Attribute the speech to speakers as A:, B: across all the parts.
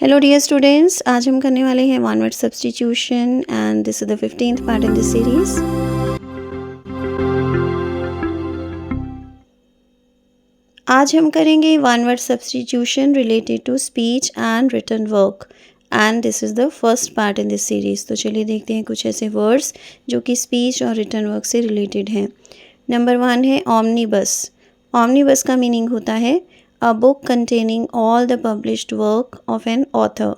A: Hello dear students, आज हम करने वाले हैं one word substitution and this is the 15th part in this series. आज हम करेंगे one word substitution related to speech and written work and this is the first part in this series. तो चलिए देखते हैं कुछ ऐसे वर्ड्स जो कि स्पीच और रिटन वर्क से रिलेटेड हैं। नंबर 1 है ऑमनीबस। ऑमनीबस का मीनिंग होता है a book containing all the published work of an author.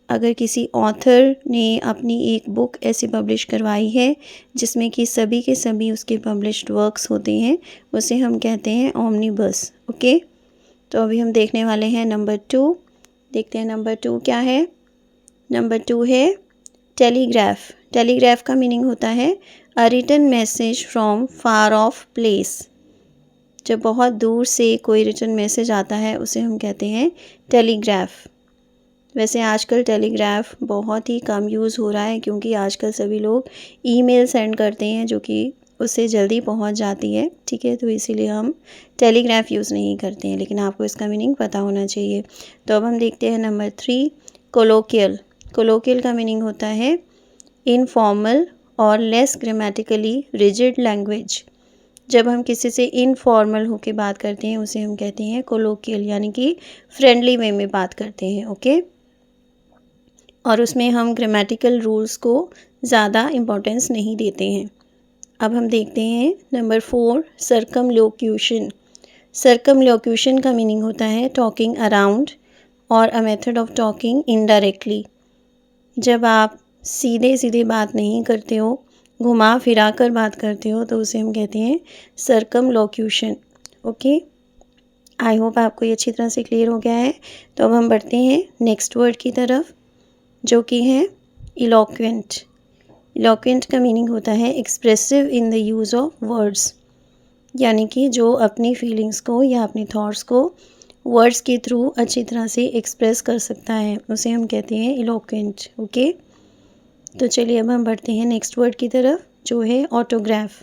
A: अगर किसी ऑथर ने अपनी एक बुक ऐसी पब्लिश करवाई है जिसमें कि सभी के सभी उसके पब्लिश्ड वर्क्स होते हैं, उसे हम कहते हैं ऑमनीबस। ओके, तो अभी हम देखने वाले हैं नंबर 2। देखते हैं नंबर 2 क्या है। नंबर 2 है टेलीग्राफ। टेलीग्राफ का मीनिंग होता है a written message from far off place. जब बहुत दूर से कोई रिटन मैसेज आता है उसे हम कहते हैं टेलीग्राफ। वैसे आजकल टेलीग्राफ बहुत ही कम यूज़ हो रहा है क्योंकि आजकल सभी लोग ईमेल सेंड करते हैं जो कि उससे जल्दी पहुंच जाती है। ठीक है, तो इसीलिए हम टेलीग्राफ यूज़ नहीं करते हैं, लेकिन आपको इसका मीनिंग पता होना चाहिए। तो अब हम देखते हैं नंबर 3 कोलोकियल। कोलोकियल का मीनिंग होता है इनफॉर्मल और लेस ग्रामेटिकली रिजिड लैंग्वेज। जब हम किसी से इनफॉर्मल होकर बात करते हैं उसे हम कहते हैं कोलोकियल, यानी कि फ्रेंडली वे में बात करते हैं। ओके, और उसमें हम ग्रामेटिकल रूल्स को ज़्यादा इम्पोर्टेंस नहीं देते हैं। अब हम देखते हैं नंबर 4 सर्कमलोक्यूशन। सर्कमलोक्यूशन का मीनिंग होता है टॉकिंग अराउंड और a method of talking indirectly. जब आप सीधे सीधे बात नहीं करते हो, घुमा फिरा कर बात करते हो, तो उसे हम कहते हैं सर्कमलोक्यूशन। ओके, आई होप आपको ये अच्छी तरह से क्लियर हो गया है। तो अब हम बढ़ते हैं नेक्स्ट वर्ड की तरफ जो कि है इलोक्वेंट। इलोक्वेंट का मीनिंग होता है expressive in the use of words, यानी कि जो अपनी फीलिंग्स को या अपनी थॉट्स को वर्ड्स के थ्रू अच्छी तरह से एक्सप्रेस कर सकता है, उसे हम कहते हैं इलोक्वेंट। ओके, तो चलिए अब हम बढ़ते हैं नेक्स्ट वर्ड की तरफ जो है ऑटोग्राफ।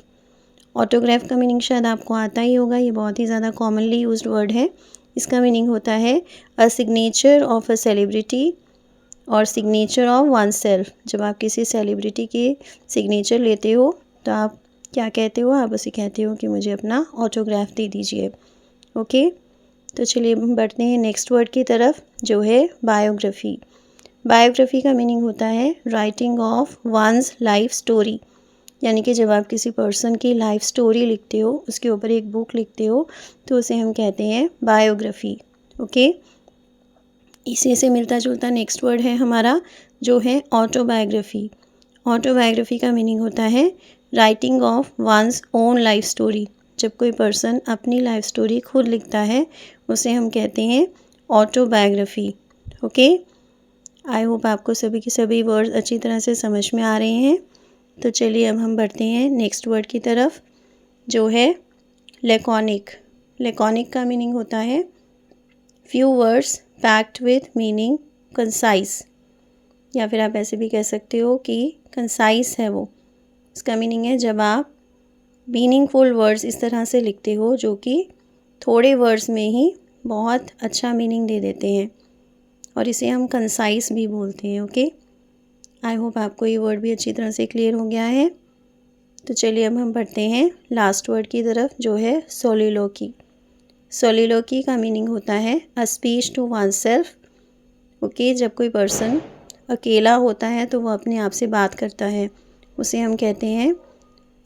A: ऑटोग्राफ का मीनिंग शायद आपको आता ही होगा, ये बहुत ही ज़्यादा कॉमनली यूज्ड वर्ड है। इसका मीनिंग होता है अ सिग्नेचर ऑफ अ सेलिब्रिटी और सिग्नेचर ऑफ वन सेल्फ। जब आप किसी सेलिब्रिटी के सिग्नेचर लेते हो तो आप क्या कहते हो, आप उसे कहते हो कि मुझे अपना ऑटोग्राफ दे दीजिए। ओके, तो चलिए हम बढ़ते हैं नेक्स्ट वर्ड की तरफ जो है बायोग्राफी। बायोग्राफी का मीनिंग होता है writing of one's life story, यानी कि जब आप किसी पर्सन की लाइफ स्टोरी लिखते हो, उसके ऊपर एक बुक लिखते हो, तो उसे हम कहते हैं बायोग्राफी। ओके, इसी से मिलता जुलता नेक्स्ट वर्ड है हमारा जो है ऑटोबायोग्राफी। ऑटोबायोग्राफी का मीनिंग होता है writing of one's own life story. जब कोई पर्सन अपनी लाइफ स्टोरी खुद लिखता है उसे हम कहते हैं ऑटोबायोग्राफी। ओके, आई होप आपको सभी के सभी वर्ड्स अच्छी तरह से समझ में आ रहे हैं। तो चलिए अब हम बढ़ते हैं नेक्स्ट वर्ड की तरफ जो है लैकोनिक। लैकोनिक का मीनिंग होता है few words packed with meaning concise, या फिर आप ऐसे भी कह सकते हो कि कंसाइज है वो। इसका मीनिंग है जब आप मीनिंगफुल वर्ड्स इस तरह से लिखते हो जो कि थोड़े वर्ड्स में ही बहुत अच्छा मीनिंग दे देते हैं, और इसे हम कंसाइज भी बोलते हैं। ओके, आई होप आपको ये वर्ड भी अच्छी तरह से क्लियर हो गया है। तो चलिए अब हम बढ़ते हैं लास्ट वर्ड की तरफ जो है सोलिलोकी। सोलिलोकी का मीनिंग होता है a speech to oneself. Okay, जब कोई पर्सन अकेला होता है तो वो अपने आप से बात करता है, उसे हम कहते हैं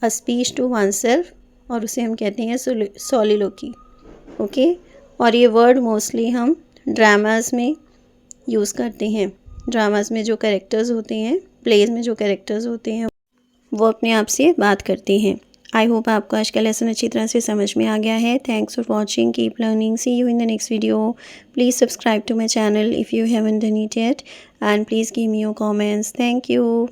A: a speech to oneself, और उसे हम कहते हैं सोलिलोकी। ओके, और ये वर्ड मोस्टली हम ड्रामास में यूज़ करते हैं। ड्रामास में जो कैरेक्टर्स होते हैं, प्लेज में जो कैरेक्टर्स होते हैं, वो अपने आप से बात करते हैं। आई होप आपको आज का लेसन अच्छी तरह से समझ में आ गया है। Thanks for watching, keep learning, see you in the next video. Please subscribe to my channel if you haven't done it yet, and please give me your comments. Thank you.